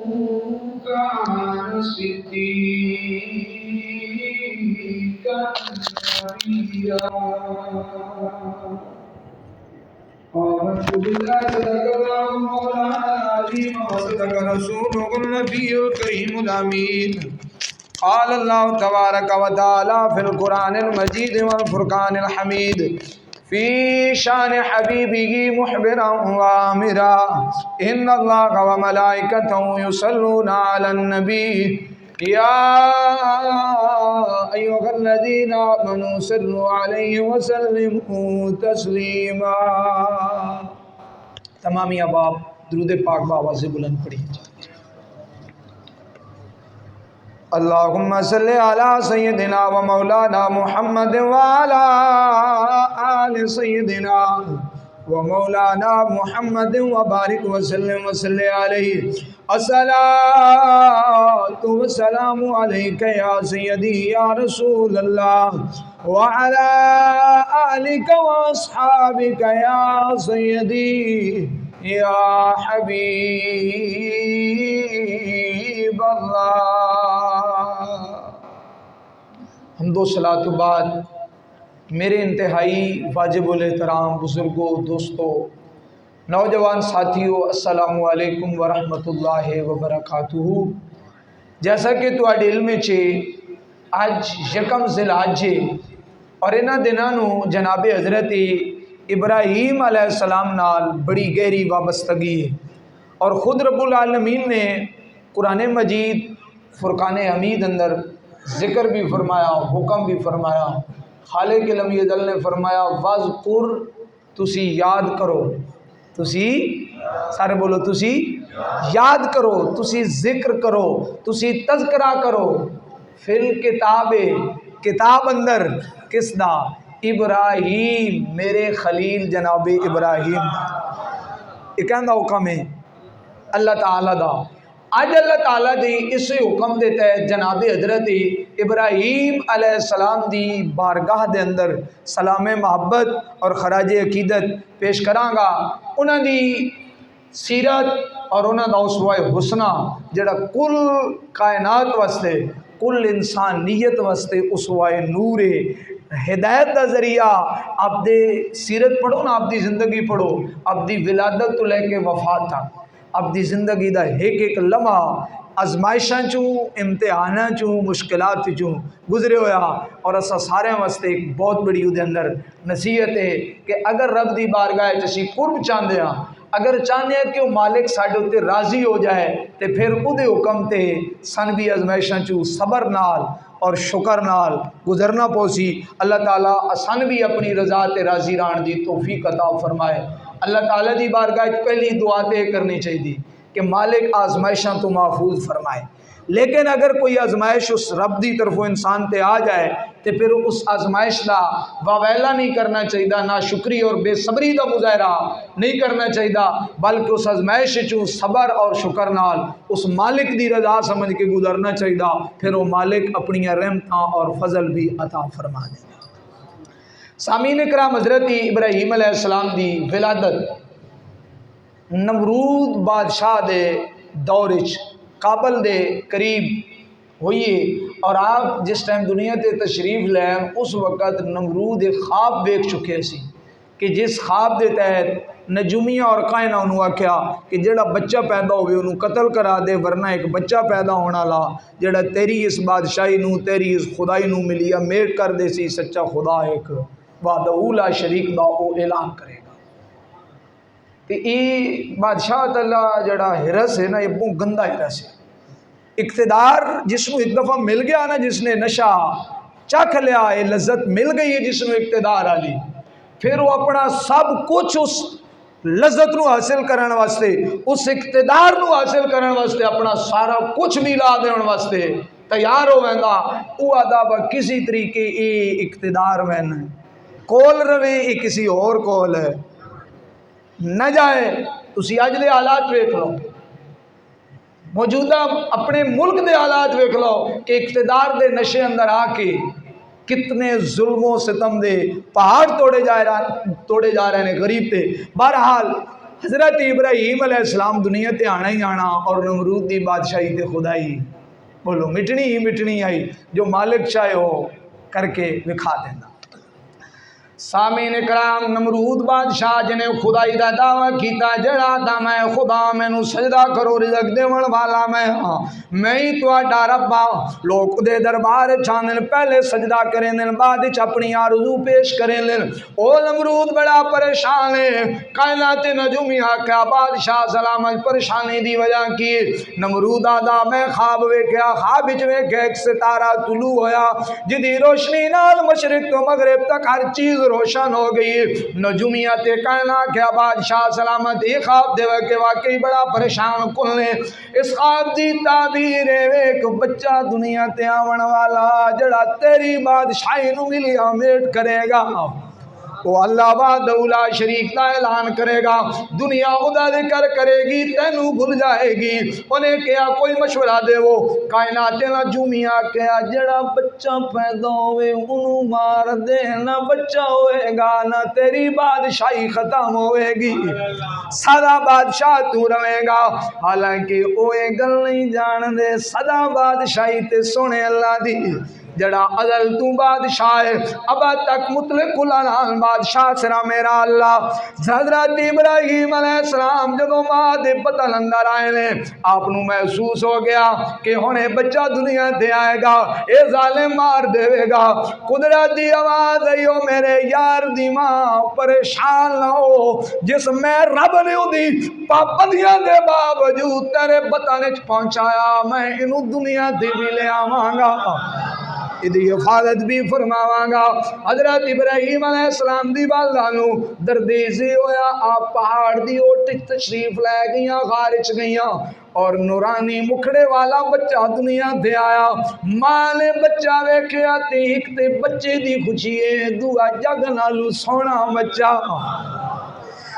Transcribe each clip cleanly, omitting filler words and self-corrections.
كان صديقا نبيا آمنت بالله صدق الله مولانا العظيم وصدق رسوله النبي الكريم الأمين قال الله تبارك وتعالى في القرآن المجيد والفرقان الحميد في شان حبيبه محبرا وآمرا إن الله وملائكته يصلون على النبي يا أيها الذين آمنوا صلوا عليه وسلموا تسليما. تمامی اباب درود پاک بابا سے بلند پڑھیے. اللہم صلی علی سیدنا و مولانا محمد وعلی آل سیدنا و مولانا محمد وبارک وسلم وصلی علیہ. الصلاۃ والسلام علیک یا سیدی یا رسول اللہ وعلی آلک واصحابک یا سیدی یا حبیب اللہ. حمد و صلاۃ بعد میرے انتہائی واجب الاحترام بزرگوں، دوستوں، نوجوان ساتھیوں، السلام علیکم ورحمۃ اللہ وبرکاتہ. جیسا کہ تواڈے علم چے اج یکم ذی الحجہ اور انہاں دناں نوں جناب حضرت ابراہیم علیہ السلام نال بڑی گہری وابستگی ہے، اور خود رب العالمین نے قرآن مجید فرقان حمید اندر ذکر بھی فرمایا، حکم بھی فرمایا. خالق لم یزل نے فرمایا وذکر، تسی یاد کرو، تسی سارے بولو تسی یاد کرو، تسی ذکر کرو، تسی تذکرہ کرو. فی الکتاب، کتاب اندر کس دا؟ ابراہیم، میرے خلیل جناب ابراہیم. یہ کہندا حکم ہے اللہ تعالیٰ دا. اج اللہ تعالیٰ دی اس حکم دے تحت جناب حضرت ابراہیم علیہ السلام دی بارگاہ دے اندر سلام محبت اور خراج عقیدت پیش کراں گا. انہاں دی سیرت اور انہاں دا اسوہ حسنہ جڑا کل کائنات واسطے، کل انسانیت واسطے اسوہ نور ہے، ہدایت دا ذریعہ. آپ دے سیرت پڑھو نا، آپ دی زندگی پڑھو، آپ دی ولادت تو لے کے وفات تک آپ دی زندگی دا ایک ایک لمحہ آزمائشاں چوں، امتحاناں چوں، مشکلات چوں گزرے ہویا. اور اسا سارے واسطے ایک بہت بڑی دے اندر نصیحت ہے کہ اگر رب دی بارگاہ اسی قرب چاہندے ہاں، اگر چاہنے ہیں کہ وہ مالک ساڈے تے راضی ہو جائے، تے پھر اودے حکم تے سن بھی آزمائشاں چوں صبر نال اور شکر نال گزرنا پوسی. اللہ تعالیٰ اسان بھی اپنی رضا تے راضی رہن دی توفیق عطا فرمائے. اللہ تعالیٰ دی بارگاہ پہلی دعا تے کرنی چاہیے کہ مالک آزمائشاں تو محفوظ فرمائے. لیکن اگر کوئی آزمائش اس رب دی طرفوں انسان تے آ جائے تو پھر اس آزمائش دا واویلا نہیں کرنا چاہیے، نہ شکری اور بے صبری دا مظاہرہ نہیں کرنا چاہیے، بلکہ اس آزمائش چوں صبر اور شکر نال اس مالک دی رضا سمجھ کے گزرنا چاہیے. پھر وہ مالک اپنی رحمتاں اور فضل بھی عطا فرما دے. سامعین کرام، حضرت ابراہیم علیہ السلام دی ولادت نمرود بادشاہ دے دور کابل دے قریب ہوئی ہے. اور آپ جس ٹائم دنیا تے تشریف لین اس وقت نمرود ایک خواب دیکھ چکے سی کہ جس خواب دے تحت نجومیاں اور کائنہ انہوں آکھیا کہ جڑا بچہ پیدا ہوئے انہوں قتل کرا دے، ورنہ ایک بچہ پیدا ہونا لا جڑا تیری اس بادشاہی نو، تیری اس خدائی نو ملیا میٹ کر دے سی سچا خدا ایک وحدہ لا شریک دا او اعلان کرے گا. تو یہ بادشاہ اللہ جڑا ہرس ہے نا، یہ بہت گندہ ہرس ہے. اقتدار جس کو ایک دفعہ مل گیا نا، جس نے نشہ چکھ لیا، یہ لذت مل گئی ہے جس نے اقتدار آلی، پھر وہ اپنا سب کچھ اس لذت نو حاصل کرنے واسطے، اس اقتدار نو حاصل کرنے واسطے اپنا سارا کچھ ملا دینے واسطے تیار ہو ویندا. وہ آدھا با کسی طریقے یہ اقتدار وین کول روے، یہ کسی اور کول ہے نہ جائے. تسی اج دے حالات ویکھ لو، موجودہ اپنے ملک دے حالات ویکھ لو کہ اقتدار دے نشے اندر آ کے کتنے ظلم و ستم دے پہاڑ توڑے جا رہے ہیں غریب تے. بہرحال حضرت ابراہیم علیہ السلام دنیا تے آنا ہی آنا اور نمرود دی بادشاہی تے خدائی بولو مٹنی ہی مٹنی آئی جو مالک چاہے ہو کر کے دکھا دینا۔ سامعین کرام نمرود بادشاہ جنہیں خدائی دا دعویٰ کیتا جڑا دا میں خدا مینوں سجدہ کرو رزق دیون والا میں ہاں میں ہی تہاڈا رب ہاں لوگ دے دربار چاندن پہلے سجدہ کریں دن بعد اپنی آرزو پیش کریں دن او نمرود بڑا پریشان ہے کائنات نجومی کیا بادشاہ سلامت پریشانی دی وجہ کی نمرود آدھا میں خواب ویکھیا خواب وچ ویکھیا ایک ستارہ طلوع ہویا جدی روشنی نال مشرق تو مغرب تک ہر چیز روشن ہو گئی نجومیت کہنا کیا بادشاہ سلامت یہ خواب دے کہ واقعی بڑا پریشان کن لے اس خواب دی تعبیر ہے ایک بچہ دنیا تے آون والا جڑا تیری بادشاہی نو ملی امیٹ کرے گا وہ اللہ وحدہ لا شریک کا اعلان کرے گا دنیا خدا ذکر کرے گی تینوں بھول جائے گی انہیں کیا کوئی مشورہ دے وہ کائنات نجومیاں کیا جڑا بچہ پیدا ہوئے انہوں مار دے نہ بچہ ہوئے گا نہ تیری بادشاہی ختم ہوئے گی سدا بادشاہ تو رہے گا حالانکہ اوے گل نہیں جان دے سدا بادشاہی تے سونے اللہ دی جڑا ازل تو بادشاہ ہے ابا تک مطلق العنان بادشاہ سرا میرا اللہ حضرت ابراہیم علیہ السلام جب ماں دے پتن اندر آئے لے آپ نو محسوس ہو گیا کہ ہونے بچہ دنیا دے آئے گا اے ظالم مار دے گا قدرت دی آواز ایو میرے یار دی ماں پریشان نہ ہو جس میں رب نے دی پابندیاں دے باوجود تیرے بتانے پہنچایا میں انہوں دنیا دے بھی لے آواں گا ادھی حفاظت بھی فرماواں گا حضرت ابراہیم علیہ السلام دی والدانو دردیزی ہویا آپ پہاڑ دی اوٹک تشریف لے گئیاں غارچ گئیاں اور نورانی مکھڑے والا بچہ دنیا دے آیا ماں نے بچہ ویکھیا تے ایک تے بچے دی خوشی ہے دعا جگ نالو سونا بچہ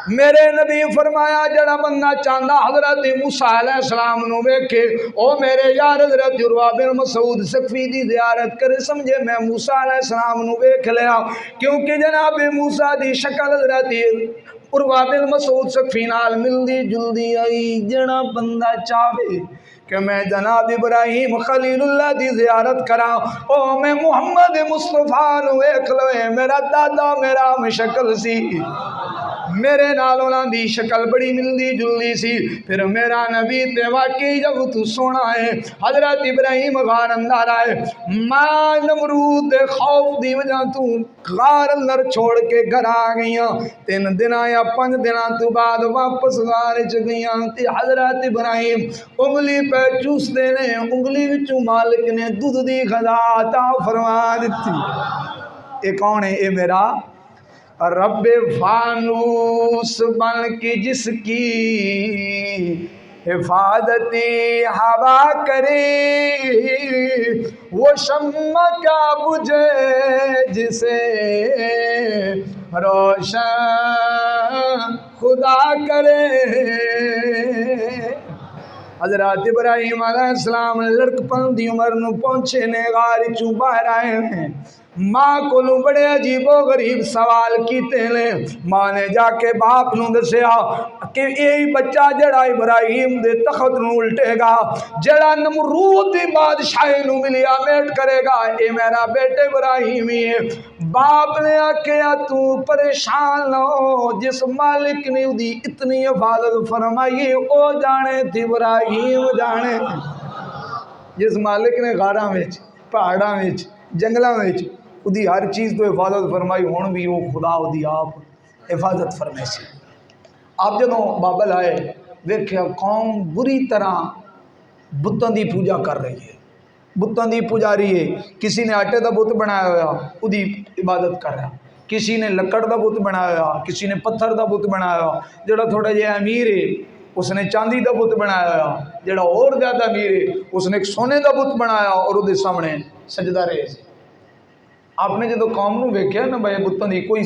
میرے نبی فرمایا جڑا بندہ چاندہ حضرت موسیٰ علیہ السلام نو ویکھے او میرے یار حضرت عروہ بن مسعود ثقفی دی زیارت کرے سمجھے میں موسیٰ علیہ السلام نو ویکھ لیا کیونکہ جناب موسیٰ دی شکل حضرت عروہ بن مسعود ثقفی نال ملدی جلدی آئی جڑا بندہ چاہے کہ میں جناب ابراہیم خلیل اللہ دی زیارت کرا او میں محمد مصطفیٰ نو ویکھ لوے میرا دادا میرا شکل سی میرے نالونا دی شکل بڑی ملدی جلدی سی پھر میرا نبی تے واقعی جب تو سونا ہے حضرت ابراہیم غار اندر آئے ماں نمرود دے خوف دی وجہ تو غار اندر چھوڑ کے گھر آ گئیاں 3 دن یا 5 دن تو بعد واپس غار چ گئیاں تے حضرت ابراہیم انگلی پہ چوس دینے انگلی وچوں مالک نے دودھ دی غذا عطا فرما دیتی اے کون ہے اے میرا رب فانوس بن کے جس کی حفاظتی ہوا کرے وہ شمع کیا بجھے جسے روشن خدا کرے حضرت ابراہیم علیہ السلام لڑک پن دی عمر نو پہنچے نے غار چوں باہر آئے ہیں ماں کو لوں بڑے عجیب و غریب سوال کیتے لے ماں نے جا کے باپ نو دسیا کہ یہی بچہ جڑا ابراہیم دے تخت نو الٹے گا جڑا نمرود دی بادشاہی نو ملیا میٹ کرے گا اے میرا بیٹے ابراہیم ہی ہے باپ نے آکھیا تو پریشان نہ ہو جس مالک نے دی اتنی حفاظت فرمائی او جانے تھی ابراہیم جانے جس مالک نے غاراں وچ پہاڑاں وچ جنگلاں وچ دی ہر چیز تو حفاظت فرمائی ہون بھی وہ خدا دی آپ حفاظت فرمائی سی آپ جدوں بابل آئے ویکھیا قوم بری طرح بتاں دی پوجا کر رہی ہے بتاں دی پجاری ہے کسی نے آٹے دا بت بنایا ہوا وہ دی عبادت کر رہا کسی نے لکڑ دا بت بنایا ہوا کسی نے پتھر دا بت بنایا ہوا جڑا تھوڑا جہا امیر ہے اس نے چاندی دا بت بنایا ہوا جڑا اور زیادہ امیر ہے اس نے ایک سونے دا بت بنایا اور وہ سامنے سجدہ رہے سے آپ نے جدو قوم نو ویکھیا نا بھائی بتوں دی کوئی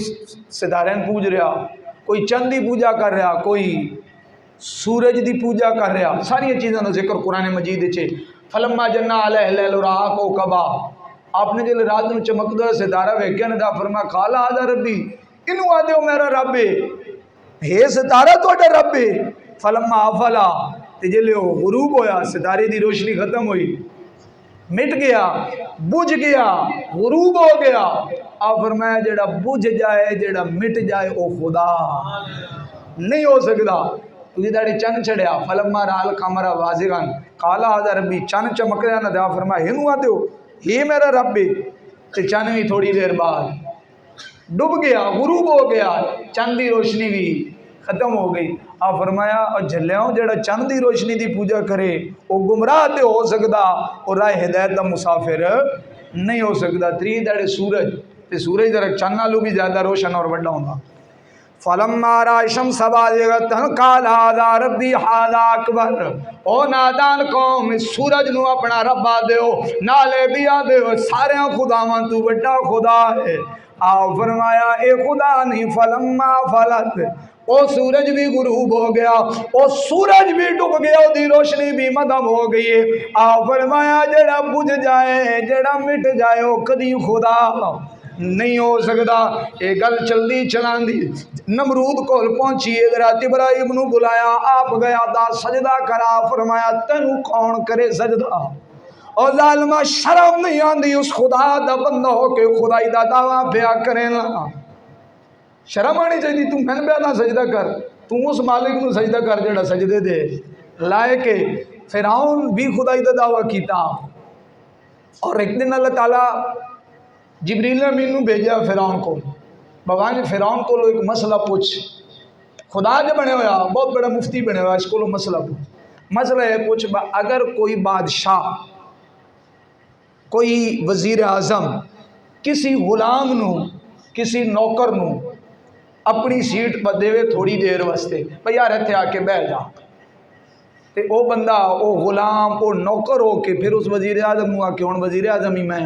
ستارے پوج رہا کوئی چند دی پوجا کر رہا کوئی سورج دی پوجا کر رہا ساری چیزوں کا ذکر قرآن مجید چ فلما جنا علیہ اللیل راہ کو کبا آپ نے جب رات نو چمکدا ستارہ ویکھیا نا دا فرمایا قال ھذا ربی انو آدھے میرا رب ہے ہے ستارہ توڑا رب ہے فلما افلا تے جلے وہ غروب ہویا ستارے دی روشنی ختم ہوئی مٹ گیا بجھ گیا غروب ہو گیا آپ فرمایا جڑا بجھ جائے جڑا مٹ جائے او خدا نہیں ہو سکتا تجھے داڑی چن چڑھیا فلما رال قمرا واضحان قالا ہذا ربی چن چمک رہا نہ دیا فرمایا ہنو آتے ہو یہ میرا رب ہے تے چن بھی تھوڑی دیر بعد ڈوب گیا غروب ہو گیا چند دی روشنی بھی ختم ہو گئی آپ فرمایا اور جھلیاں جڑا چند دی روشنی دی پوجا کرے وہ گمراہ تے ہو سکتا اور راہ ہدایت دا مسافر نہیں ہو سکتا تری داڑے سورج تے سورج در چند نالو بھی زیادہ روشن اور بڑا ہونا فلما را الشمس بازغۃ قال ھذا ربی ھذا اکبر او نادان قوم سورج نو اپنا رب دیو نالے بھی دیو سارے خداواں تو بڑا خدا ہے آپ فرمایا اے خدا نہیں فلما فلت او سورج بھی غروب ہو گیا او سورج بھی ڈوب گیا او دی روشنی بھی مدھم ہو گئی آپ فرمایا جڑا بجھ جائے جڑا مٹ جائے او کدی خدا نہیں ہو سکتا یہ گل چلدی چلاندی نمرود کول پہنچی حضرت ابراہیم نو بلایا آپ گیا دا سجدہ کرا فرمایا تینو کون کرے سجدہ اور ظالمہ شرم نہیں آندی اس خدا دا بندہ ہو کے خدائی دا دعویٰ پیا کرے نا شرم آنی چاہیے تم میں پیا نہ سجدہ کر تم اس مالک نو سجدہ کر جڑا سجدے دے لائے کہ فرعون بھی خدائی دا دعویٰ کیتا اور ایک دن اللہ تعالیٰ جبریل امین نو بھیجا فرعون کو بابا نے فرعون کو ایک مسئلہ پوچھ خدا جو بنے ہوا بہت بڑا مفتی بنے ہوا اس کو مسئلہ پوچھ مسئلہ ہے پوچھ اگر کوئی بادشاہ کوئی وزیر اعظم کسی غلام نو کسی نوکر نو اپنی سیٹ پر دے تھوڑی دیر واسطے بھئی یار اتھے آ کے بیٹھ جا تے او بندہ او غلام او نوکر ہو کے پھر اس وزیر اعظم نو آ کے ہن وزیر اعظم ہی میں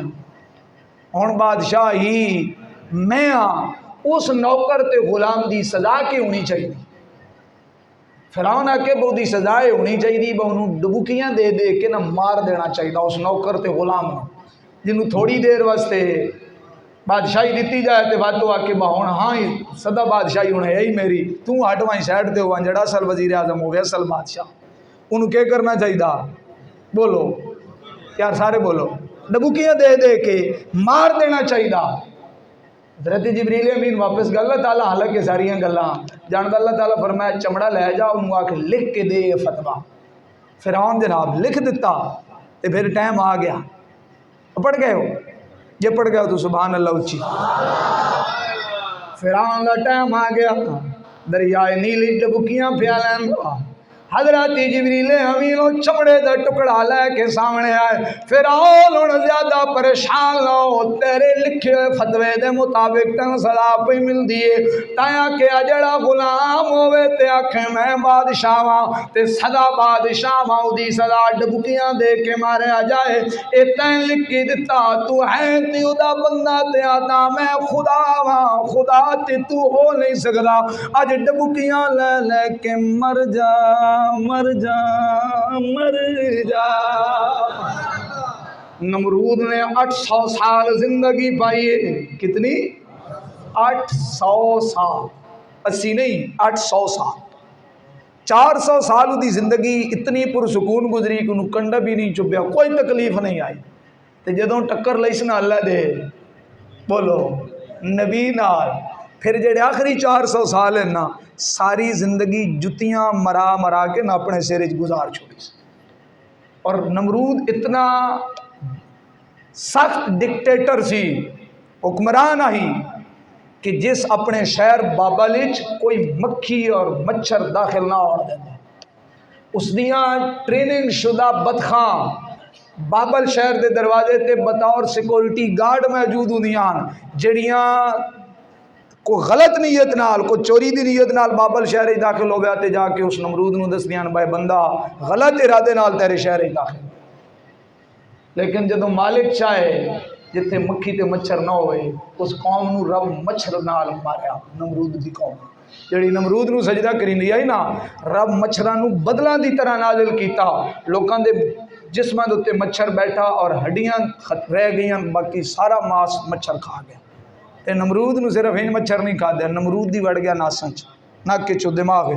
ہن بادشاہ ہی میں اس نوکر تے غلام دی سزا کی ہونی چاہیے فرعون آ کے بہت دی سزا ہونی چاہیے بہ انہوں ڈبوکیاں دے دے کے نہ مار دینا چاہیے اس نوکر تے غلام نو جنہوں تھوڑی دیر واسطے بادشاہی دیتی جائے تے واتو آ کے بہون ہاں ہی سدا بادشاہی ہونا ہے ہی میری تو ہٹوائیں سائڈ تے ہوا جڑا اصل وزیر اعظم ہو گیا اصل بادشاہ انہوں کیا کرنا چاہیے بولو یار سارے بولو ڈبوکیاں دے دے کے مار دینا چاہیے حضرت جبریل امین واپس گل اللہ تعالیٰ حالانکہ ساریاں گلاں جانتا اللہ تعالیٰ فرمایا چمڑا لے جا انہوں آ کے لکھ کے دے یہ فتویٰ فرعون جناب لکھ دیتا تے پھر ٹائم آ گیا پڑھ گئے ہو یہ پڑھ گئے ہو تو سبحان اللہ اچھی فرعون کا ٹائم آ گیا دریائے نیلی ڈبکیاں پیالیں حضرت جبریل امین و چمڑے دا ٹکڑا لے کے سامنے آئے فرعون اور زیادہ پریشان لو تیرے لکھے فتوے دے مطابق تن سزا پہ مل دیے تایا کہ اجڑا غلام ہوئے تے آکھیں میں بادشاہ ہاں تے سزا بادشاہ ہاں دی سزا ڈبکیاں دے کے مارے آ جائے اے تین لکھ کے دتا تو ہے تیو دا بندہ تے آتا میں خدا ہاں خدا تے تو ہو نہیں سکتا اج ڈبکیاں لے لے کے مر جا مر جا مر جا نمرود نے 800 سال زندگی پائی ہے کتنی 800 سال 80 نہیں 800 سال 400 سال دی زندگی اتنی پرسکون گزری کہ انہوں کنڈا بھی نہیں چپیا کوئی تکلیف نہیں آئی تے جدوں ٹکر لئی سنا اللہ دے بولو نبی نال پھر جڑے آخری 400 سال ہیں نا ساری زندگی جتیاں مرا مرا کے نا اپنے سیرج گزار چھوڑی اور نمرود اتنا سخت ڈکٹیٹر سی حکمران آئی کہ جس اپنے شہر بابلچ کوئی مکھی اور مچھر داخل نہ ہونے دینا اس دیاں ٹریننگ شدہ بدخاں بابل شہر دے دروازے تے بطور سیکورٹی گارڈ موجود ہوندیاں جڑیاں کو غلط نیت نال کو چوری دی نیت نال بابل شہر ہی داخل ہو گیا تے جا کے اس نمرود نو دس دیاں بھائی بندہ غلط ارادے نال تیرے شہر ہی داخل لیکن جدوں مالک چاہے جتھے مکھی تے مچھر نہ ہوئے اس قوم نو رب مچھر نال ماریا نمرود دی قوم جڑی نمرود نو سجدہ کریندی آئی نا رب مچھراں نو بدلاں دی طرح نازل کیتا لوکاں دے جسماں دے اوتے مچھر بیٹھا اور ہڈیاں رہ گئیاں باقی سارا ماس مچھر کھا گیا تے نمرود نو صرف ان مچھر نہیں کھا دیا نمرود دی وڑ گیا ناسن چ نک چو دماغ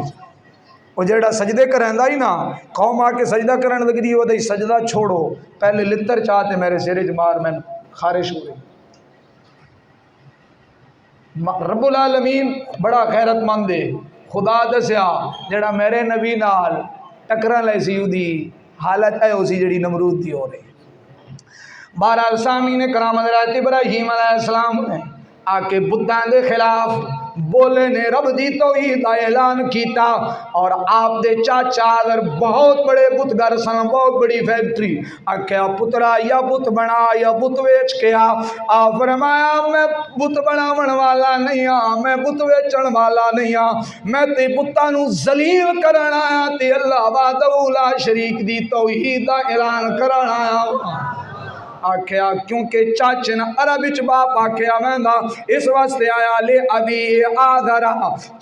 وہ جڑا سجدے کریندا ہی نا قوم آ کے سجدہ کرن لگدی وہ دے سجدہ چھوڑو پہلے لتر چاہتے میرے سر وچ مار میں خارش ہو گئی۔ رب العالمین بڑا غیرت مند ہے، خدا دسیا جڑا میرے نبی نال ٹکرن لے سی دی حالت ہے اسی جڑی نمرود دی ہو رہی۔ بہرحال سامعین کرام حضرت ابراہیم علیہ السلام نے آ کے بتاں دے خلاف بولے نے رب دی توحید دا اعلان کیتا، اور آپ دے چاچا اگر بہت بڑے بتگر سن، بہت بڑی فیکٹری آکھیا پترا یا بت بنا یا بت ویچ کے آ فرمایا میں بت بناون والا نہیں ہاں، میں بت ویچن والا نہیں ہاں، میں تے بتاں نو ذلیل کرن آیا تے اللہ وحدہ لا شریک دی توحید دا اعلان کرن آیا۔ آکھیا کیونکہ چاچے نا عرب وچ باپ آکھیا ویندا اس واسطے آیا لے ابھی آذرا،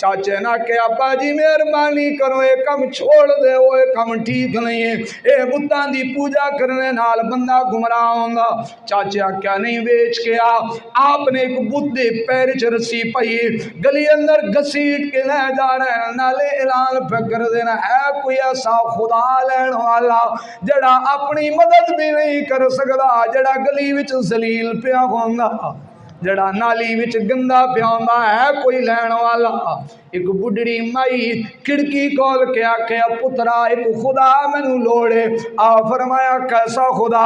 چاچے نا کہ ابا جی مہربانی کرو اے کم چھوڑ دے، اے کم ٹھیک نہیں ہے، اے بتاں دی پوجا کرنے نال بندہ گمراہ ہوندا۔ چاچے آکھیا نہیں بیچ کے آپ نے ایک بت دے پیر وچ رسی پئی گلی اندر گھسیٹ کے لے جا رہے ہیں، نالے اعلان پہ کر دینا ہے کوئی ایسا خدا لین والا جڑا اپنی مدد بھی نہیں کر سکدا، جڑا گلی وچ ذلیل پیا ہوندا، جڑا نالی وچ گندا پیا ہوندا، ہے کوئی لین والا؟ ایک بڈڑی مائی کھڑکی کھول کے آکھیا پترا ایک خدا مینوں لوڑے۔ آ فرمایا کیسا خدا؟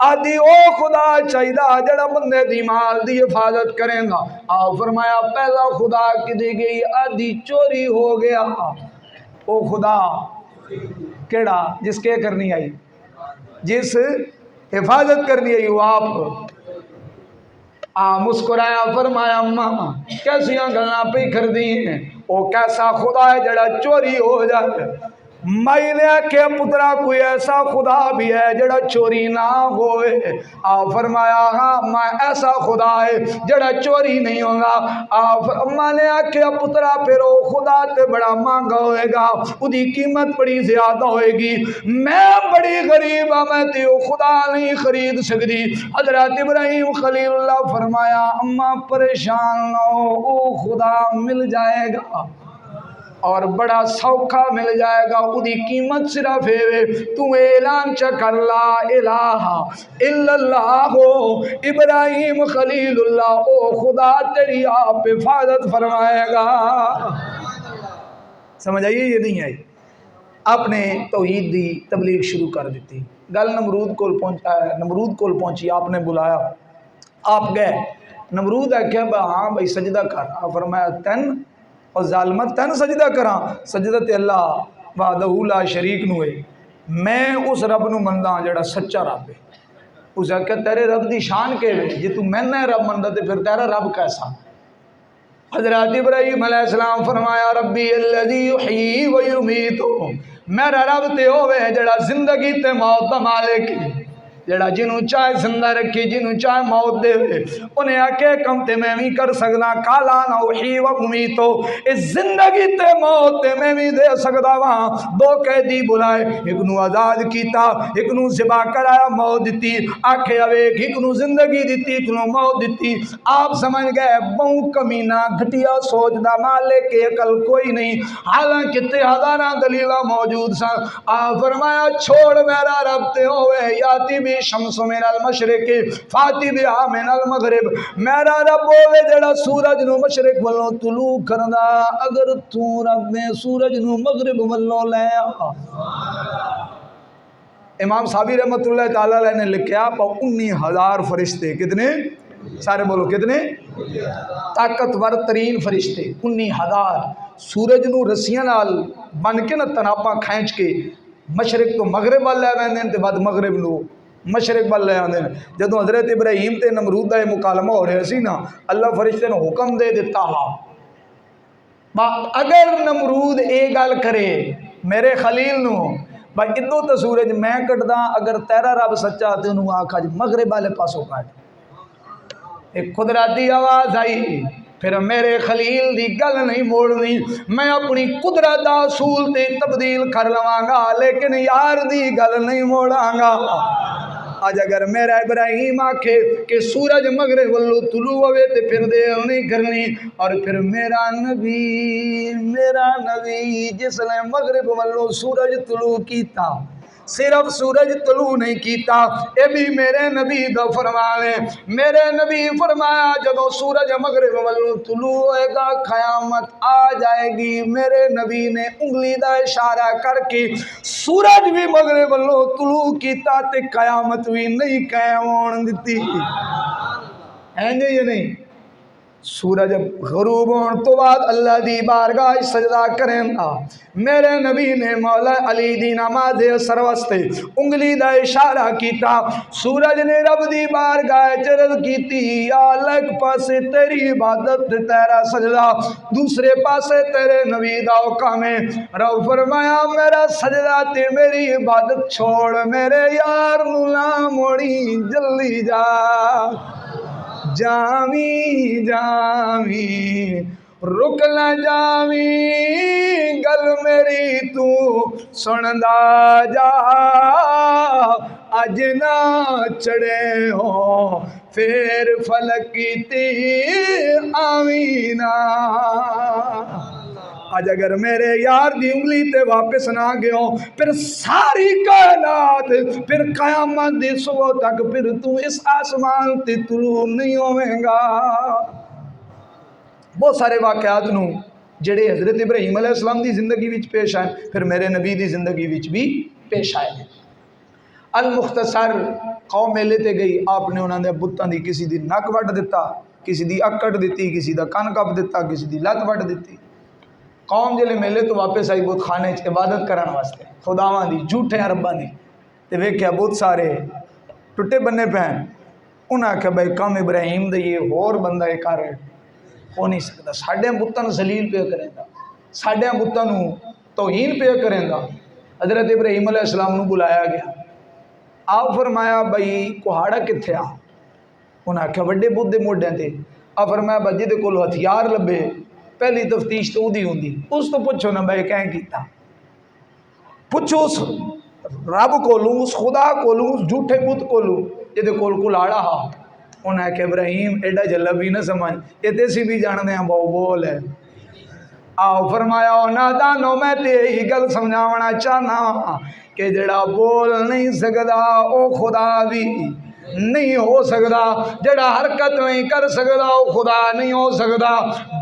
آدھی او خدا چاہیدا جڑا بندے دی مال دی حفاظت کرے گا۔ آ فرمایا پہلا خدا کدی گئی؟ آدھی چوری ہو گیا۔ او خدا کیڑا؟ جس کے کرنی آئی، جس حفاظت کرنی آئی وہ آپ مسکرایا فرمایا ماما کیسیاں گلاں پہ کر دی ہیں، وہ کیسا خدا ہے جڑا چوری ہو جائے؟ مائی نے آکھیا پترا کوئی ایسا خدا بھی ہے جڑا چوری نہ ہوئے؟ فرمایا ہاں میں ایسا خدا ہے جڑا چوری نہیں ہوگا۔ اماں نے آکھیا پترا پھر وہ خدا تے بڑا مہنگا ہوئے گا، اُدی قیمت بڑی زیادہ ہوئے گی، میں بڑی غریب ہاں، میں تے وہ خدا نہیں خرید سکتی۔ حضرت ابراہیم خلیل اللہ فرمایا اماں پریشان نہ ہو، وہ خدا مل جائے گا اور بڑا سوکھا مل جائے گا، اُدی قیمت صرف ہے تو اعلان چکر لا الہ الا اللہ ابراہیم خلیل اللہ، او خدا تیری آپ حفاظت فرمائے گا۔ سمجھ آئیے یہ نہیں آئی؟ آپ نے توحید دی تبلیغ شروع کر دیتی، گل نمرود کو پہنچی، آپ نے بلایا، آپ گئے، نمرود ہے کہ ہاں بھائی سجدہ کر، آپ فرمایا تین اور ظالمت تین سجدہ کراں؟ سجدہ تے اللہ وحدہ لا شریک نو ہے، میں اس رب نو مندا جڑا سچا رب ہے۔ اس نے کہا تیرے رب دی شان کے ہے، جی تو میں نے رب مندا تے پھر تیرا رب کیسا؟ حضرت ابراہیم علیہ السلام فرمایا ربی الذی یحیی و یمیت، میرا رب تے ہوے جڑا زندگی تے موت دا مالک ہے، جڑا جنوں چاہے زندہ رکھی جنوں چاہے موت دے، انہیں آکے کم تے میں بھی کر سکنا، کالا نہ احیی و امیت، اس زندگی تے موت تے میں بھی دے سکتا وہاں۔ دو قیدی بلائے، ایک نو آزاد کیتا، ایک نو ذبح کرایا موت دیتی، آکھے اویک ایک نو زندگی دیتی ایک نو موت دیتی۔ آپ سمجھ گئے بہوں کمینہ گھٹیا سوچ دا مالک عقل کوئی نہیں، حالانکہ تے ہزاراں دلیلاں موجود سن۔ آپ فرمایا چھوڑ میرا رب تے ہوئے یاتی بھی شمس من المشرق فاتی بہا من المغرب، میرا رب ہوئے جڑا سورج نو مشرق والوں طلوع کردا، اگر تو رب میں سورج نو مغرب والوں لے آ۔ امام صابی رحمت اللہ تعالیٰ علیہ نے لکھیا 19,000 فرشتے، کتنے؟ سارے بولو کتنے؟ طاقتور ترین فرشتے 19,000 سورج نو رسیاں نال بن کے نہ تناپاں کھینچ کے مشرق تو مغرب والے آویں تے بعد مغرب نو مشرق والے آندے۔ جدوں حضرت ابراہیم تے نمرود دا مکالمہ ہو رہا سی نا، اللہ فرشتے نے حکم دے دیتا اگر نمرود اے گل کرے میرے خلیل نو بھائی ادو تو سورج میں کٹدا، اگر تیرا رب سچا تے انہوں آکھا جی مغرب والے پاسوں کٹ۔ ایک قدرتی آواز آئی، پھر میرے خلیل دی گل نہیں موڑنی، میں اپنی قدرت دا اصول تے تبدیل کر لواں گا لیکن یار دی گل نہیں موڑاں گا۔ اج اگر میرا ابراہیم آکھے کہ سورج مغرب والو طلوع ہوئے تے پھر دیر نہیں کرنی، اور پھر میرا نبی جس نے مغرب والو سورج طلوع کیتا، صرف سورج طلوع نہیں کیتا، اے بھی میرے نبی دا فرمان ہے۔ میرے نبی فرمایا جدو سورج مغرب والوں طلوع ہوئے گا قیامت آ جائے گی۔ میرے نبی نے انگلی دا اشارہ کر کے سورج بھی مغرب والوں طلوع کیتا تے قیامت بھی نہیں قائم ہون دتی۔ ہیں جی یہ نہیں، سورج غروب ہون تو بعد اللہ دی بارگاہ سجدہ کریں گا۔ میرے نبی نے مولا علی دی نماز اثر واسطے انگلی دا اشارہ کیتا، سورج نے رب دی بارگاہ عرض کیتی یا اللہ ایک پاسے تیری عبادت تیرا سجدہ، دوسرے پاسے تیرے نبی دا حکم ہے۔ رب فرمایا میرا سجدہ تے میری عبادت چھوڑ، میرے یار نو نہ موڑی، جلدی جا جاویں جاویں رک نہ جاویں، گل میری تو سندا جا، اج نہ چڑھے ہو پھر فلک تے آویں نہ۔ آج اگر میرے یار دی انگلی تے واپس نہ گئے پھر ساری کائنات، پھر قیامت دی صبح تک پھر تو اس آسمان تے طلوع نہیں ہوئے گا۔ بہت سارے واقعات نو جڑے حضرت ابراہیم علیہ السلام دی زندگی وچ پیش آئے پھر میرے نبی دی زندگی وچ بھی پیش آئے۔ المختصر قوم میلے تے گئی، آپ نے انہوں نے بتاں دی کسی دی نک وڈ دیتا، کسی دی اکڑ دیتی، کسی دا کن کپ دیتا، کسی دی لت وڈ دیتی۔ قوم جلے میلے تو واپس آئی بت خانے چ عبادت کرن واسطے خداواں دی جھوٹے رباں دی، تے ویکھیا بت سارے ٹٹے بنے پین۔ انہاں آکھیا بھائی کم ابراہیم دے یہ ہور بندہ یہ کر ہو نہیں سکتا، ساڈے بتاں ذلیل پہ کریں گا، ساڈے بتاں توہین پہ کریں گا۔ حضرت ابراہیم علیہ السلام نو بلایا گیا، آپ فرمایا بھائی کوہاڑا کتھے آ؟ انہاں آکھیا وڈے بت دے موڈیاں تے۔ آپ فرمایا بھائی جے کول ہتھیار لبے پہلی تفتیش تو دی ہوندی، اس تو پوچھو نا بھائی کہیں کیتا، پوچھو اس رب کولوں، اس خدا کولوں، اس جھوٹے بت کولوں جے کول کلاڑا ہا۔ انہاں کہ ابراہیم ایڈا جلا بھی نہ سمجھ، یہ تیسی بھی جان دے ہیں بہو بول ہے۔ آؤ فرمایا نادانو میں تے ہی گل سمجھاونا چاہنا کہ جڑا بول نہیں سکدا او خدا بھی نہیں ہو سکدا، جڑا حرکت نہیں کر سکدا او خدا نہیں ہو سکدا۔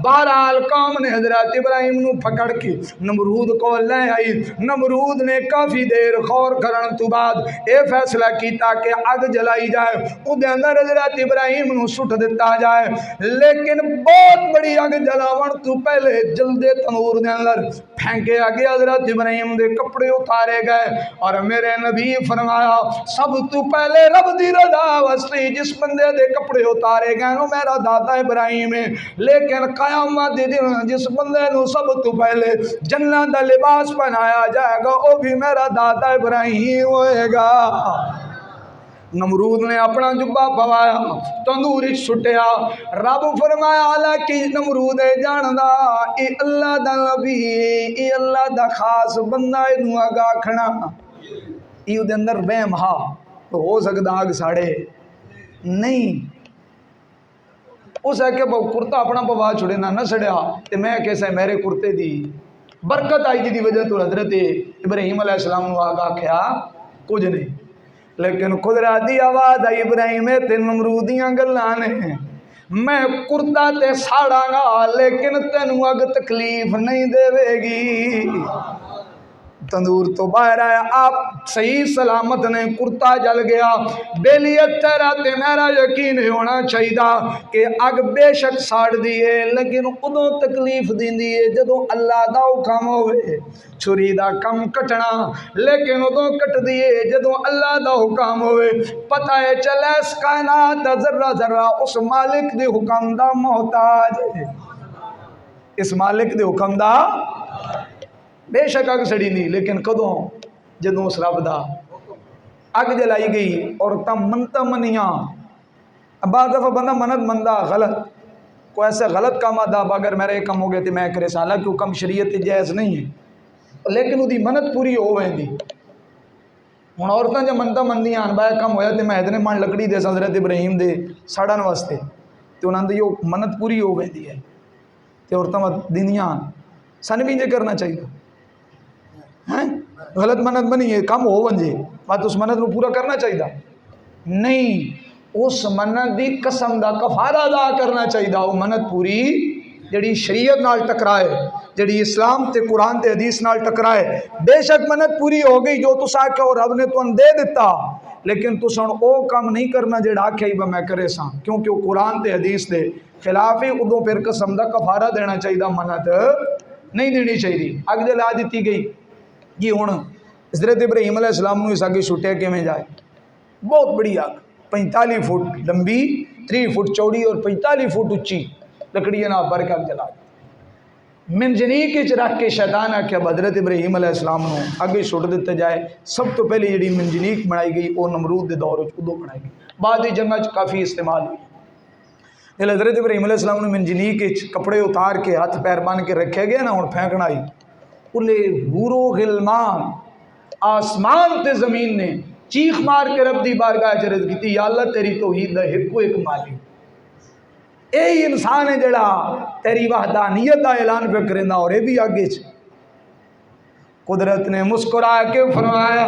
بہرحال قوم نے حضرت ابراہیم نو پکڑ کے نمرود کو لے آئی۔ نمرود نے کافی دیر غور کرن تو بعد اے فیصلہ کیتا کہ اگ جلائی جائے، او دے اندر حضرت ابراہیم نو سٹ دیتا جائے، لیکن بہت بڑی اگ جلاون تو پہلے جلدے تنور دے اندر پھینکے آگے حضرت ابراہیم دے کپڑے اتارے گئے۔ اور میرے نبی فرمایا سب تو پہلے رب دی رضا واسطے جس بندے دے کپڑے اتارے گئے نو میرا دادا ابراہیم ہے، لیکن قیامت دے دن جس بندے نو سب تو پہلے جنت دا لباس پہنایا جائے گا او بھی میرا دادا ابراہیم ہوئے گا۔ نمرود نے اپنا جبہ پوایا، تندور سٹیا، رب فرمایا حالانکہ نمرود جاندا اے اللہ دا نبی، اے اللہ دا خاص بندہ، اینو اگ آکھنا یہ دے اندر وہم ہا تو ہو سکتا آگ ساڑے نہیں۔ اس ہے کہ کرتا اپنا پوا چھڑے نہ سڑیا تے میں کیسے میرے کرتے دی برکت آئی جی دی وجہ تو حضرت ابراہیم علیہ السلام نو آگا کھیا کچھ نہیں، لیکن قدرت دی آواز آئی ابراہیم تے نمرودیاں گلانے میں کرتا تے ساڑا گا لیکن تینوں اگ تکلیف نہیں دے گی۔ تندور تو باہر آیا، آپ صحیح سلامت نے کرتا جل گیا۔ بیلیت تیرا تے میرا یقین ہونا چاہیے کہ اگ بے شک ساڑ دیئے لیکن ادوں تکلیف دین دیئے جدوں اللہ دا حکم ہوئے۔ چھری دا کم کٹنا لیکن ادوں کٹ دیئے جدوں اللہ دا حکم ہوئے۔ پتہ ہے چلے اس کائنات دا ذرہ ذرہ اس مالک دے حکم دا محتاج ہے، اس مالک دے حکم دا بے شک اگ سڑی نہیں، لیکن کدوں جدوں اس رب دا اگ جلائی گئی اور تم منتا منیاں۔ بعض دفعہ بندہ منت مندہ غلط کوئی ایسا غلط کام آدھا اگر میرے کم ہو گئے تو میں کرے سالا کیوں کم شریعت جائز نہیں ہے، لیکن وہ دی منت پوری ہو گئی دی ہوں عورتیں جب منتیں منیا بایا کم ہویا تو میں اتنے من لکڑی دے حضرت ابراہیم دے ساڑن واسطے تو انہوں نے یہ منت پوری ہو گئی ہے تو عورتیں دینیاں سن بھی انجے کرنا چاہیے ہیں غلط منت بنی ہے کم ہو ونجے بات اس منت کو پورا کرنا چاہیے نہیں اس منت دی قسم دا کفارہ ادا کرنا چاہیے وہ منت پوری جڑی شریعت نال ٹکرائے جڑی اسلام تے قرآن تے حدیث نال ٹکرائے بے شک منت پوری ہو گئی جو تسا آکھیا اور رب نے تو دے دیتا لیکن تسا او کام نہیں کرنا جڑا آکھیا ہی میں کرے ساں کیونکہ وہ قرآن تے حدیث دے خلاف ہی ادوں پھر قسم دا کفارہ دینا چاہیے منت نہیں دینی چاہیے اگ دے لا دیتی گئی یہ ہوں حضرت ابراہیم علیہ السلام نے اس آگے چھٹیا کیویں جائے بہت بڑی آگ 45 فٹ لمبی 3 فٹ چوڑی اور 45 فٹ اچھی لکڑیاں نہ بھر کے جلا منجنیک وچ رکھ کے شیطان آکھیا حضرت ابراہیم علیہ السلام نو اگے چھٹ دیتا جائے سب تو پہلی جڑی منجنیک بنائی گئی وہ نمرود دے دور وچ ادو بنائی گئی بعد جنگاں چ کافی استعمال ہوئی جب حضرت ابراہیم علیہ السلام نے منجنیک وچ کپڑے اتار کے ہاتھ پیر بن کے رکھے گئے نا ہن پھینکنا آئی انہیں حور و غلمان آسمان تے زمین نے چیخ مار کے رب دی بارگاہ چ عرض کیتی یا اللہ تیری توحید دا ایک مالک یہی انسان ہے جڑا تیری وحدانیت دا اعلان پہ کریندا اور یہ بھی آگے قدرت نے مسکرا کے فرمایا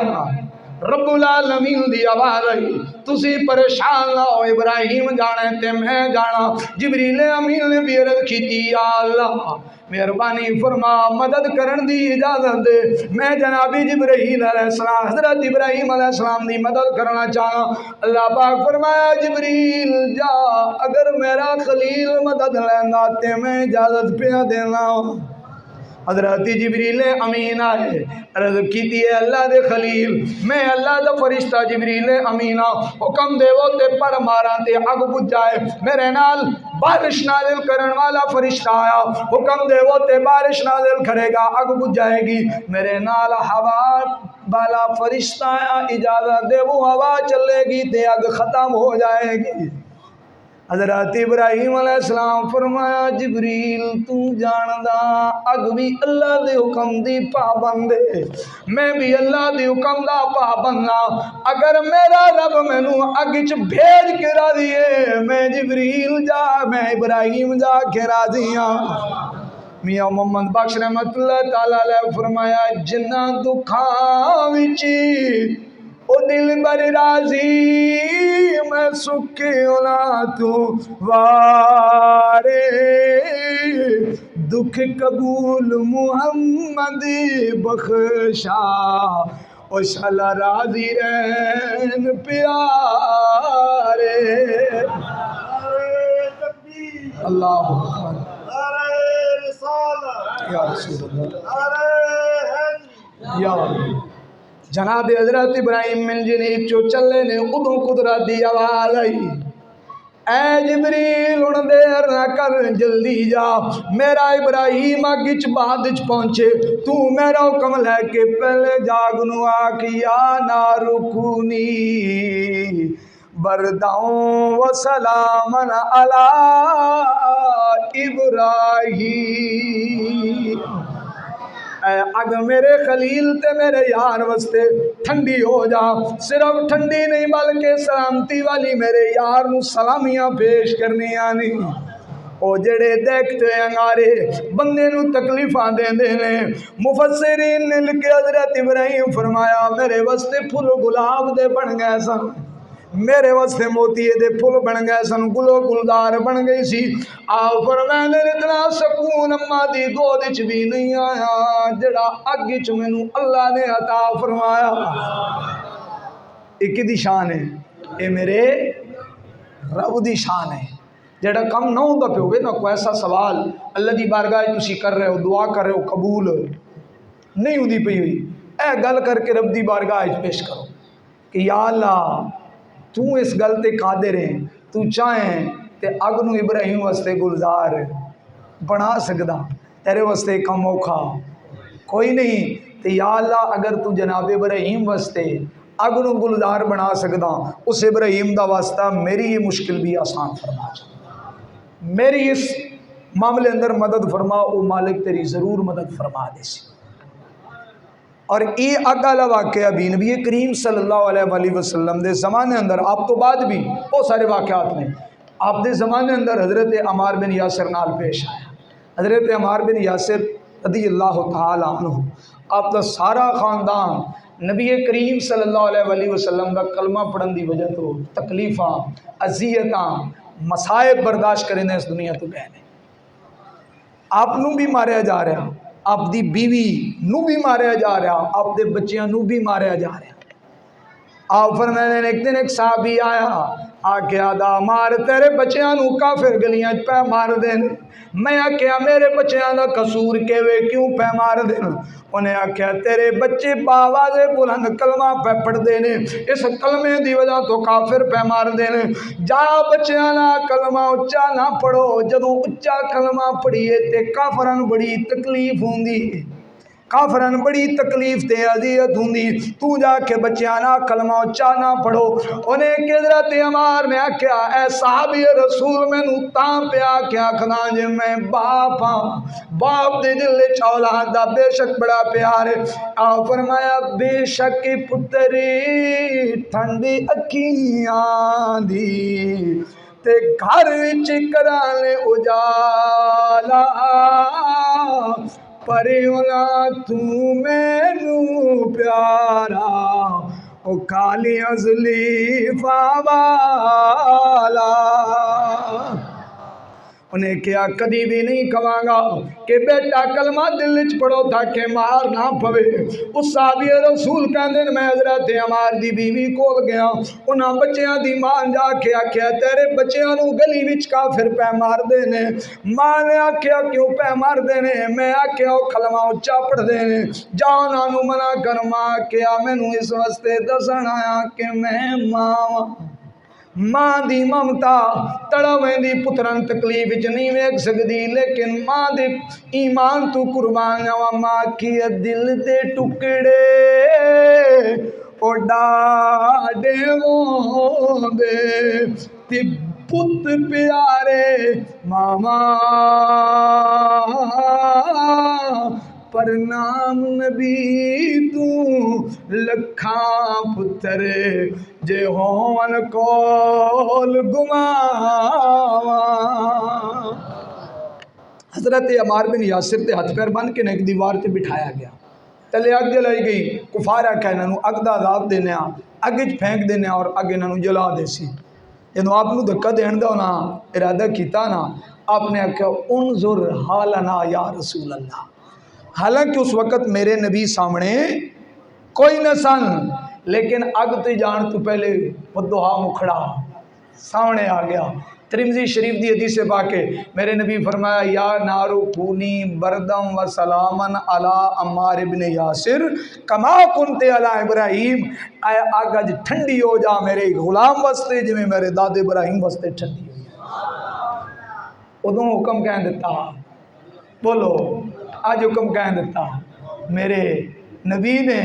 رب العالمین دی آواز آئی تسی پریشان نہ ہو ابراہیم جانا تے میں جانا جبریل امین نے بھی عرض کیتی یا اللہ مہربانی فرما مدد کرن دی اجازت دے میں جناب جبرائیل علیہ السلام حضرت ابراہیم علیہ السلام دی مدد کرنا چاہنا اللہ پاک فرمایا جبریل جا اگر میرا خلیل مدد لینا تے میں اجازت پہ دینا حضرت جبریل امین آئے عرض کیتی ہے اللہ دے خلیل میں اللہ دا فرشتہ جبریل امین حکم دے وہ تے پر مارا تے اگ بجھ جائے میرے نال بارش نازل کرن والا فرشتہ آیا حکم دے وہ تے بارش نازل کرے گا اگ بجھ جائے گی میرے نال ہوا والا فرشتہ آیا اجازت دے وہ ہوا چلے گی تے اگ ختم ہو جائے گی حضرت ابراہیم علیہ السلام فرمایا جبریل تو جاندا اگ بھی اللہ دے حکم دی پابند ہے میں بھی اللہ دے حکم دا پابند ہاں اگر میرا رب مینوں اگ وچ بھیج کے راضی ہے میں جبریل جا میں ابراہیم جا کے راضی ہاں میاں محمد بخش رحمت اللہ تعالی علیہ فرمایا جنہ دکھاں وچ او دل بر راضی میں سکھیونا تو وارے دکھ قبول محمد بخشا او شالا راضی رہن پیارے اللہ اکبر یا رسول اللہ یا رب جناب حضرت ابراہیم منجنیک چو چلے نے ادوں قدرت دی آواز آئی اے جبریل ان دیر نہ کر جلدی جا میرا ابراہیم اگچ بعدچ پہنچے تو میرا حکم لے کے پہلے جاگنو آکیا نارکونی برداؤں و سلامن علی ابراہیم اگ میرے خلیل تے میرے یار واسطے ٹھنڈی ہو جا صرف ٹھنڈی نہیں بلکہ سلامتی والی میرے یار نو سلامیاں پیش کرنی آنی او جڑے دیکھتے انگارے بندے نو تکلیفاں دے نے مفسرین نے لکھے حضرت ابراہیم فرمایا میرے واسطے پھل گلاب دے بن گئے سن میرے واسطے موتی دے پھل بن گئے سن گلو گلدار بن گئی سی فرمایا اتنا سکون اما دی گود وچ بھی نہیں آیا جڑا اگ وچ مینوں اللہ نے عطا فرمایا ایک دی شان ہے اے میرے رب دی شان ہے جڑا کم نہ ہوندا پہ ہوئے نا کوئی ایسا سوال اللہ دی بارگاہ تسی کر رہے ہو دعا کر رہے ہو قبول نہیں ہوندی پئی ہوئی اے گل کر کے رب دی بارگاہ پیش کرو کہ یا اللہ تو اس گل تے قادر ہے تو چاہیں تے اگ نو ابراہیم واسطے گلزار بنا سکدا تیرے واسطے کم اوکھا کوئی نہیں تے یا اللہ اگر تو جناب ابراہیم واسطے اگ نو گلزار بنا سکدا اس ابراہیم دا واسطہ میری یہ مشکل بھی آسان فرما میری اس معاملے اندر مدد فرما او مالک تیری ضرور مدد فرما دے سی اور یہ اگ والا واقعہ بھی نبی کریم صلی اللہ علیہ وآلہ وسلم دے زمانے اندر آپ تو بعد بھی بہت سارے واقعات نے. آپ دے زمانے اندر حضرت عمار بن یاسر نال پیش آیا. حضرت عمار بن یاسر رضی اللہ تعالی عنہ آپ کا سارا خاندان نبی کریم صلی اللہ علیہ وآلہ وسلم کا کلمہ پڑھن دی وجہ تو تکلیفاں اذیتاں مصائب برداشت کریں اس دنیا تو گئے نے. آپ نو بھی ماریا جا رہا, آپ دی بیوی نو بھی ماریا جا رہا, آپ دے بچیاں نو بھی ماریا جا رہا. آپ فرمانے ایک دن ایک صحابی آیا آکھیا دا مار تیرے بچیاں نو کافر گلیاں پہ مار دین. میں آکھیا میرے بچیاں دا قصور کیوے کیوں پہ مار دین؟ انہیں آکھیا تیرے بچے باواز بلند کلمہ پہ پڑھ دینے, اس کلمے دی وجہ تو کافر پہ مار دینے. جا بچیاں نا کلمہ اچا نہ پڑھو, جدوں اچا کلمہ پڑھیے تے کافرن بڑی تکلیف ہوندی, کافرن بڑی تکلیف تے اذیت ہوندی. تو جا کے بچیاں نا کلمہ اچا نہ پڑھو. انہیں کہ حضرت عمار نے آکھیا اے صحابی رسول میں نو تاں پہ آکھیا کھنا جے میں باپ ہاں, باپ دے دل وچ اولاد دا بے شک بڑا پیار ہے. آپ فرمایا بے شک پتری ٹھنڈی اکھیاں دی تے گھر وچ کرانے اجالا, پر اونا تو مینو پیارا او کالی ازلی والا. انہیں کیا کدی بھی نہیں کہاں گا کہ بیٹا کلمہ دل وچ پڑھو تاکہ مار نہ پوے. اس صحابی رسول کہندے میں حضرت عمار دی بیوی کول گیا, انہاں بچیاں دی ماں جا کے آکھیا تیرے بچیاں نو گلی وچ کافر پہ مار دینے. ماں نے آکھیا کیوں پہ مار دینے؟ میں آکھیا او کلمہ اچا پڑھ دینے. جا انہاں نو منع کر. ماں کیا مینوں اس واسطے دسن آیا کہ میں ماں ماں دی ممتا تڑویں دی پترن تکلیف وچ نہیں ویکھ سکدی, لیکن ماں دے ایمان تو قربان جاواں. ماں کی دل دے ٹکڑے او ڈاڈے ہوندے تے پت پیارے ماما, پر نام نبی تو لکھاں پتر جے ہون کول گماواں. حضرت عمار بن یاسر تے ہاتھ پیر بن کے ایک دیوار تے بٹھایا گیا, تلے اگ جلائی گئی. کفار آکھیا انہاں نو اگ دا عذاب دینے آ, اگ وچ پھینک دینے اور اگ انہاں نو جلا دے سی. جدوں آپ نو دھکا دین دا نا ارادہ کیتا نا, آپ نے آکھیا انظر حالنا یا رسول اللہ. حالانکہ اس وقت میرے نبی سامنے کوئی نہ سن, لیکن اگ تے جان تو پہلے بدعا مکھڑا سامنے آ گیا. ترمذی شریف دی حدیث پاک ہے, میرے نبی فرمایا یا نارو کونی بردم و سلامن علی عمار ابن یاسر کما کنت علی ابراہیم. اے آگ اج ٹھنڈی ہو جا میرے غلام واسطے جویں میرے داد ابراہیم واسطے ٹھنڈی ہوئی. ادوں حکم کہہ دیتا, بولو آج حکم کہہ دیتا. میرے نبی نے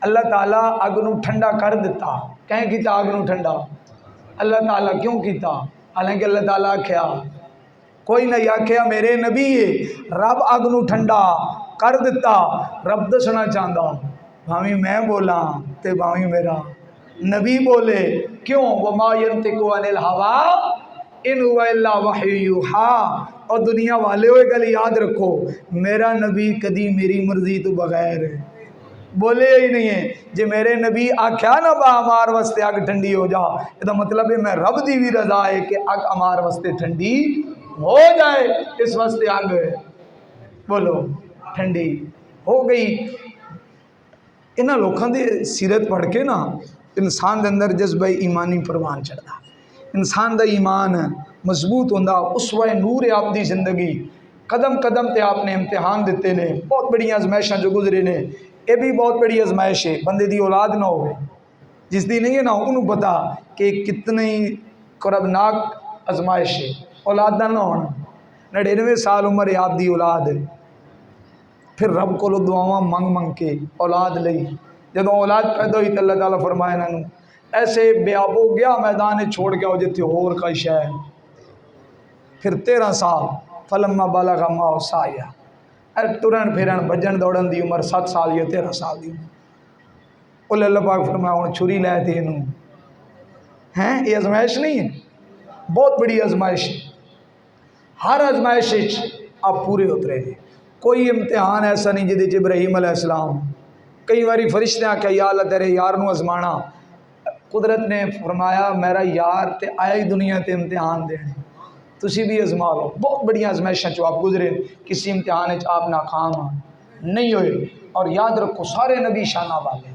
اللہ تعالیٰ اگ نو ٹھنڈا کر دیتا. کہیں کیتا اگ نو ٹھنڈا؟ اللہ تعالیٰ کیوں کیتا؟ حالانکہ اللہ تعالیٰ آکھیا کوئی نہ آکھیا میرے نبی رب اگ نو ٹھنڈا کر دیتا. رب دسنا چاہتا بھاویں میں بولا تے بھاویں میرا نبی بولے. کیوں؟ وما ينطق عن الهوى ان هو الا وحی یوحی. اور دنیا والے ہوئے گل یاد رکھو, میرا نبی کدی میری مرضی تو بغیر بولے ہی نہیں ہے. جے میرے نبی آکھیا نا با امار واسطے اگ ٹھنڈی ہو جا, یہ مطلب ہے میں رب دی بھی رضا ہے کہ اگ امار واسطے ٹھنڈی ہو جائے. اس واسطے اگ بولو ٹھنڈی ہو گئی. انہاں لوکاں دی سیرت پڑھ کے نا انسان دے اندر جذبہ ایمانی پروان چڑھدا, انسان دا ایمان مضبوط ہوندا. اسوہ نور ہے آپ دی زندگی. قدم قدم تے آپ نے امتحان دیتے نے, بہت بڑی آزمائشاں جو گزرے نے. یہ بھی بہت بڑی آزمائش ہے, بندے دی اولاد نہ ہوئے, جس دی نہیں ہے نا انہوں پتا کہ کتنی کربناک آزمائش ہے. اولاد نہ ہونا, 99 سال عمر ہے آپ دی اولاد ہے, پھر رب کو دعاواں منگ منگ کے اولاد لئی. جب اولاد پیدا ہوئی تو اللہ تعالیٰ فرمایا انہوں ایسے بیابو گیا میدان چھوڑ گیا جتھے ہور کا شہر. پھر 13 سال فلما بالغ معه سعیا, ترن پھرن بجن دوڑن دی عمر 7 سال یا 13 سال دی عمر، اللہ پاک فرمایا ہوں چھری لے تے انہوں ہیں، یہ آزمائش نہیں ہے، بہت بڑی آزمائش ہے۔ ہر آزمائش آپ پورے اترے ہیں، کوئی امتحان ایسا نہیں جہد ابراہیم علیہ السلام کئی باری فرشتے آ کہ یا اللہ تیرے یار نو ازمانا، قدرت نے فرمایا میرا یار تے آیا ہی دنیا تے امتحان دینے، تسی بھی ازما لو۔ بہت بڑی آزمائشاں چو آپ گزرے، کسی امتحان آپ ناکام نہیں ہوئے۔ اور یاد رکھو سارے نبی شانہ والے،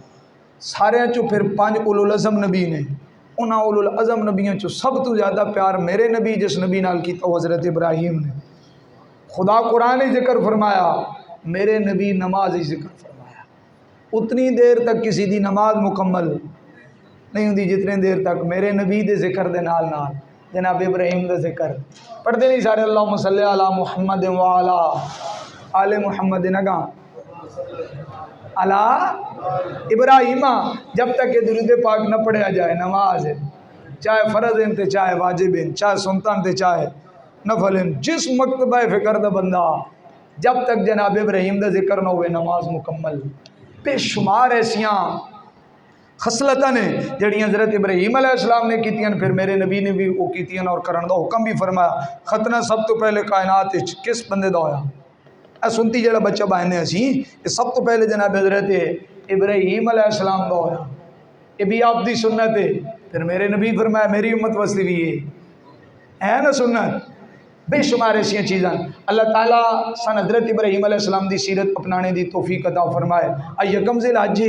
سارے چو پھر 5 اولو العزم نبی نے، انہاں اولو العزم نبیوں چو سب تو زیادہ پیار میرے نبی جس نبی نال کی تو حضرت ابراہیم نے۔ خدا قرآن ذکر فرمایا، میرے نبی نماز ذکر فرمایا، اتنی دیر تک کسی دی نماز مکمل نہیں ہوندی جتنے دیر تک میرے نبی دے ذکر دے نال نال جناب ابراہیم دا ذکر پڑھتے نہیں سارے اللہم صلی علی محمد وعلا آل محمد نگاں علی ابراہیم، جب تک کہ درود پاک نہ پڑھیا جائے نماز ہے، چاہے فرض ہیں تے چاہے واجب ہیں، چاہے سنتاں تے چاہے نفل ہیں، جس مکتبہ فکر دا بندہ جب تک جناب ابراہیم دا ذکر نہ ہوئے نماز مکمل۔ بے شمار ایسیاں خصلتاں نے جڑی حضرت ابراہیم علیہ السلام نے کیتیاں، پھر میرے نبی نے بھی وہ کیتیاں اور کرن دا حکم بھی فرمایا۔ ختنہ سب تو پہلے کائنات کس بندے دا ہویا؟ اے سنتی جڑا بچہ بہنے اسی، یہ سب تو پہلے جناب حضرت ابراہیم علیہ السلام دا ہویا، یہ بھی آپ دی سنت ہے۔ پھر میرے نبی فرمایا میری امت واسطے بھی ہے نا سنت۔ بے شمار ایسی چیزاں اللہ تعالیٰ سن حضرت ابراہیم علیہ السلام دی سیرت اپنانے دی توفیق عطا فرمائے۔ یکم ذی الحج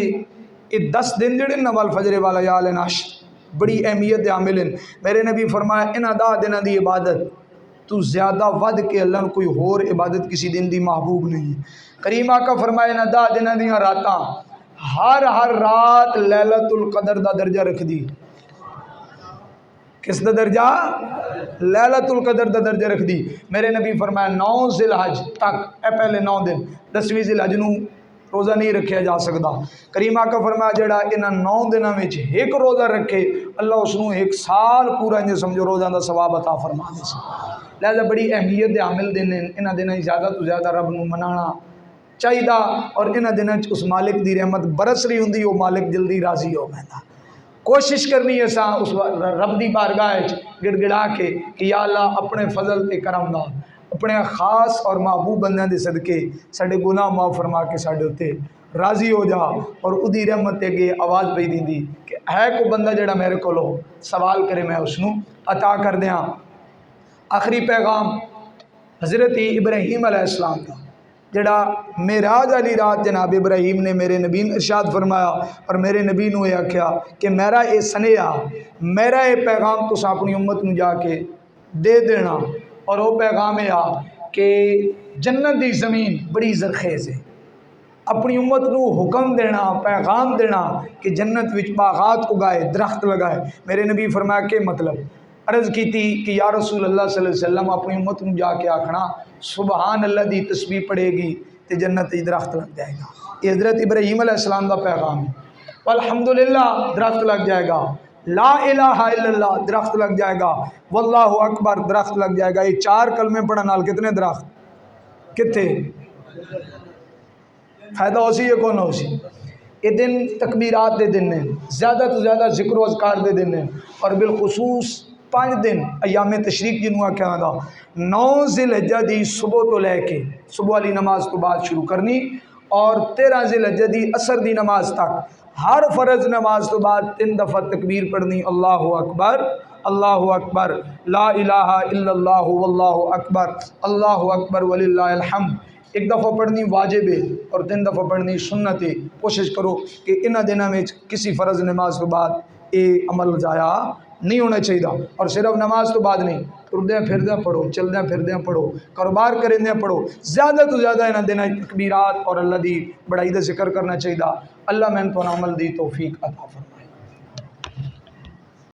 یہ 10 دن جڑے نوال فجر والا یا ناش بڑی اہمیت عامل ہیں۔ میرے نبی فرمایا انہاں 10 دنوں دی عبادت تو زیادہ ود کے اللہ کوئی اور عبادت کسی دن دی محبوب نہیں۔ کریم آقا فرمایا انہاں 10 دنوں دیاں راتاں ہر رات لیلۃ القدر دا درجہ رکھ دی۔ کس دا درجہ؟ لیلۃ القدر دا درجہ رکھ دی۔ میرے نبی فرمایا 9 ذی الحج تک، اے پہلے 9 دن 10ویں ذی الحج نو روزہ نہیں رکھیا جا سکتا۔ کریم آقا فرمایا جڑا انہاں 9 دنوں میں ایک روزہ رکھے اللہ اس نو 1 سال پورا انجے سمجھو روزہ دا ثواب عطا فرما دے سی۔ لہذا بڑی اہمیت دے عامل دن انہاں دنوں زیادہ تو زیادہ رب نو منانا چاہیے، اور انہاں دنوں اس مالک دی رحمت برس رہی ہوندی، وہ مالک جلدی راضی ہو گیا۔ کوشش کرنی ہے سا اس رب دی بارگاہ گڑ گڑا کے کہ یا اللہ اپنے فضل تے کرم دا اپنے خاص اور محبوب بندیاں دے صدقے ساڈے گناہ معاف فرما کے ساڈے تے راضی ہو جا، اور ادھی رحمت اگے آواز پئی دیندی کہ ہے کوئی بندہ جڑا میرے کولو سوال کرے میں اس نو عطا کر دیاں۔ آخری پیغام حضرت ابراہیم علیہ السلام کا جڑا معراج والی رات جناب ابراہیم نے میرے نبی نے ارشاد فرمایا، اور میرے نبی نے یہ آکھیا کہ میرا یہ سنیا میرا یہ پیغام تو اپنی امت نو جا کے دے دینا، اور وہ پیغام یہ کہ جنت دی زمین بڑی زرخیز ہے، اپنی امت نو حکم دینا پیغام دینا کہ جنت وچ باغات اگائے درخت لگائے۔ میرے نبی فرمایا کہ مطلب عرض کی تھی کہ یا رسول اللہ صلی اللہ علیہ وسلم اپنی امت نو جا کے آکھنا سبحان اللہ دی تسبیح پڑھے گی تے جنت دی درخت لگ جائے گا۔ یہ حضرت ابراہیم علیہ السلام دا پیغام ہے۔ والحمدللہ درخت لگ جائے گا، لا الہ الا اللہ درخت لگ جائے گا، واللہ اکبر درخت لگ جائے گا۔ یہ 4 کلمے پڑھن نال کتنے درخت کتنے فائدہ ہو سی یا کون ہو سی؟ یہ دن تکبیرات دے دن ہیں، زیادہ تو زیادہ ذکر و اذکار دے دن ہیں، اور بالخصوص 5 دن ایام تشریق جنہوں آکھا دا 9 ذی الحجہ دی صبح تو لے کے صبح والی نماز تو بعد شروع کرنی، اور 13 ذی الحجہ دی عصر دی نماز تک ہر فرض نماز تو بعد 3 دفعہ تکبیر پڑھنی، اللہ اکبر لا الہ الا اللہ واللہ اکبر اللہ اکبر وللہ الحمد۔ 1 دفعہ پڑھنی واجب ہے اور 3 دفعہ پڑھنی سنت ہے۔ کوشش کرو کہ انہاں دنوں میں کسی فرض نماز تو بعد یہ عمل ضائع نہیں ہونا چاہیے، اور صرف نماز تو بعد نہیں، ٹردیاں پھردیاں پڑھو، چلدیاں پھردیاں پڑھو، کاروبار کریندیاں پڑھو، زیادہ تو زیادہ انہاں دنوں تکبیرات اور اللہ دی بڑائی دا ذکر کرنا چاہیے۔ اللہ میں تو عمل دی توفیق عطا فرمائے۔